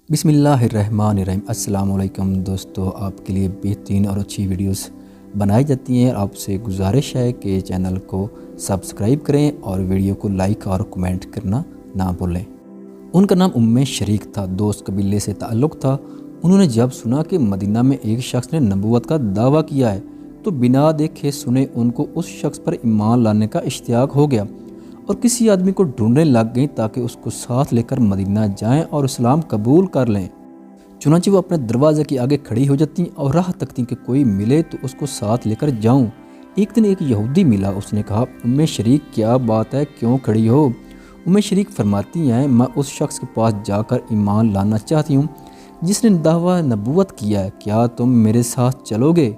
بسم اللہ الرحمن الرحیم۔ السلام علیکم دوستو، آپ کے لیے بہترین اور اچھی ویڈیوز بنائی جاتی ہیں۔ آپ سے گزارش ہے کہ چینل کو سبسکرائب کریں اور ویڈیو کو لائک اور کمنٹ کرنا نہ بھولیں۔ ان کا نام ام شریک تھا، دوست قبیلے سے تعلق تھا۔ انہوں نے جب سنا کہ مدینہ میں ایک شخص نے نبوت کا دعویٰ کیا ہے تو بنا دیکھے سنے ان کو اس شخص پر ایمان لانے کا اشتیاق ہو گیا اور کسی آدمی کو ڈھونڈنے لگ گئیں تاکہ اس کو ساتھ لے کر مدینہ جائیں اور اسلام قبول کر لیں۔ چنانچہ وہ اپنے دروازے کے آگے کھڑی ہو جاتی اور راہ تکتی کہ کوئی ملے تو اس کو ساتھ لے کر جاؤں۔ ایک دن ایک یہودی ملا، اس نے کہا، ام شریک کیا بات ہے، کیوں کھڑی ہو؟ ام شریک فرماتی ہیں، میں اس شخص کے پاس جا کر ایمان لانا چاہتی ہوں جس نے دعویٰ نبوت کیا ہے، کیا تم میرے ساتھ چلو گے؟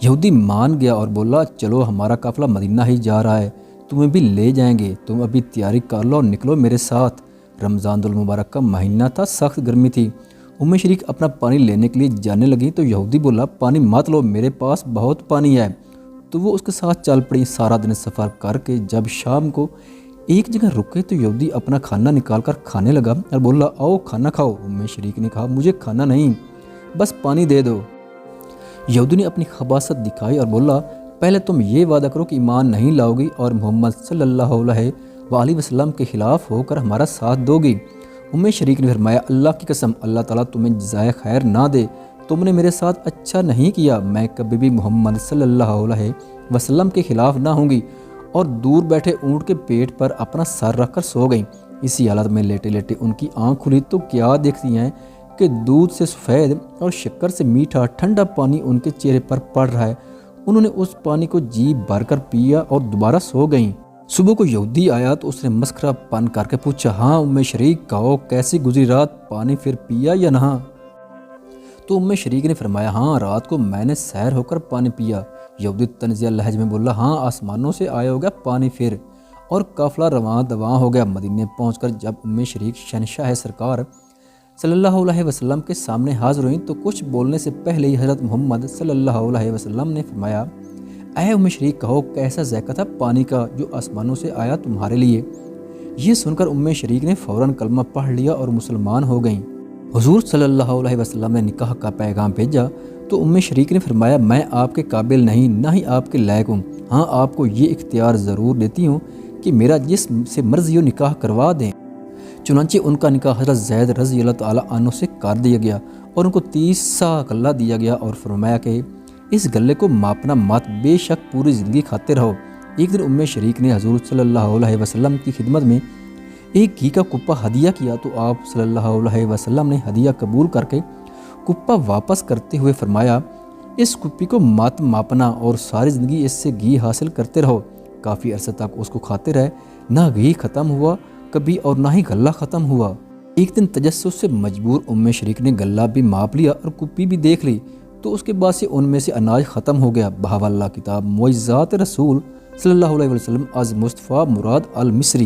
یہودی مان گیا اور بولا، چلو، ہمارا قافلہ مدینہ ہی جا رہا ہے، تمہیں بھی لے جائیں گے، تم ابھی تیاری کر لو اور نکلو میرے ساتھ۔ رمضان المبارک کا مہینہ تھا، سخت گرمی تھی۔ ام شریک اپنا پانی لینے کے لیے جانے لگی تو یہودی بولا، پانی مت لو، میرے پاس بہت پانی ہے۔ تو وہ اس کے ساتھ چل پڑی۔ سارا دن سفر کر کے جب شام کو ایک جگہ رکے تو یہودی اپنا کھانا نکال کر کھانے لگا اور بولا، آؤ کھانا کھاؤ۔ ام شریک نے کہا، مجھے کھانا نہیں، بس پانی دے دو۔ یہودی نے اپنی خباثت دکھائی اور بولا، پہلے تم یہ وعدہ کرو کہ ایمان نہیں لاؤ گی اور محمد صلی اللہ علیہ وآلہ وسلم کے خلاف ہو کر ہمارا ساتھ دو گی۔ ام شریک نے فرمایا، اللہ کی قسم، اللہ تعالیٰ تمہیں جزائے خیر نہ دے، تم نے میرے ساتھ اچھا نہیں کیا، میں کبھی بھی محمد صلی اللہ علیہ وسلم کے خلاف نہ ہوں گی، اور دور بیٹھے اونٹ کے پیٹ پر اپنا سر رکھ کر سو گئیں۔ اسی حالت میں لیٹے لیٹے ان کی آنکھ کھلی تو کیا دیکھتی ہیں کہ دودھ سے سفید اور شکر سے میٹھا ٹھنڈا پانی ان کے چہرے پر پڑ رہا ہے۔ انہوں نے اس پانی کو جی بھر کر پیا اور دوبارہ سو گئیں۔ صبح کو یہودی آیا تو اس نے مسخرہ پن کر کے پوچھا، ہاں ام شریک، کہو کیسی گزری رات، پانی پھر پیا یا نہ؟ تو ام شریک نے فرمایا، ہاں، رات کو میں نے سیر ہو کر پانی پیا۔ یہودی طنزیہ لہجے میں بولا، ہاں، آسمانوں سے آیا ہوگا پانی پھر، اور قافلہ رواں دواں ہو گیا۔ مدینے پہنچ کر جب ام شریک شہنشاہ سرکار صلی اللہ علیہ وسلم کے سامنے حاضر ہوئیں تو کچھ بولنے سے پہلے ہی حضرت محمد صلی اللہ علیہ وسلم نے فرمایا، اے ام شریک، کہو کیسا ذائقہ تھا پانی کا جو آسمانوں سے آیا تمہارے لیے؟ یہ سن کر ام شریک نے فوراً کلمہ پڑھ لیا اور مسلمان ہو گئیں۔ حضور صلی اللہ علیہ وسلم نے نکاح کا پیغام بھیجا تو ام شریک نے فرمایا، میں آپ کے قابل نہیں، نہ ہی آپ کے لائق ہوں، ہاں آپ کو یہ اختیار ضرور دیتی ہوں کہ میرا جس سے مرضی ہو نکاح کروا دیں۔ چنانچہ ان کا نکاح حضرت زید رضی اللہ تعالیٰ عنہ سے کر دیا گیا اور ان کو 30 سا غلہ دیا گیا اور فرمایا کہ اس غلے کو ماپنا مت، بے شک پوری زندگی کھاتے رہو۔ ایک دن ام شریک نے حضور صلی اللہ علیہ وسلم کی خدمت میں ایک گھی کا کپا ہدیہ کیا تو آپ صلی اللہ علیہ وسلم نے ہدیہ قبول کر کے کپا واپس کرتے ہوئے فرمایا، اس کپی کو مت ماپنا اور ساری زندگی اس سے گھی حاصل کرتے رہو۔ کافی عرصے تک اس کو کھاتے رہے، نہ گھی ختم ہوا کبھی اور نہ ہی غلہ ختم ہوا۔ ایک دن تجسس سے مجبور ام شریک نے غلہ بھی ماپ لیا اور کپی بھی دیکھ لی تو اس کے بعد سے ان میں سے اناج ختم ہو گیا۔ بحوالہ کتاب معجزات رسول صلی اللہ علیہ وسلم از مصطفیٰ مراد المصری۔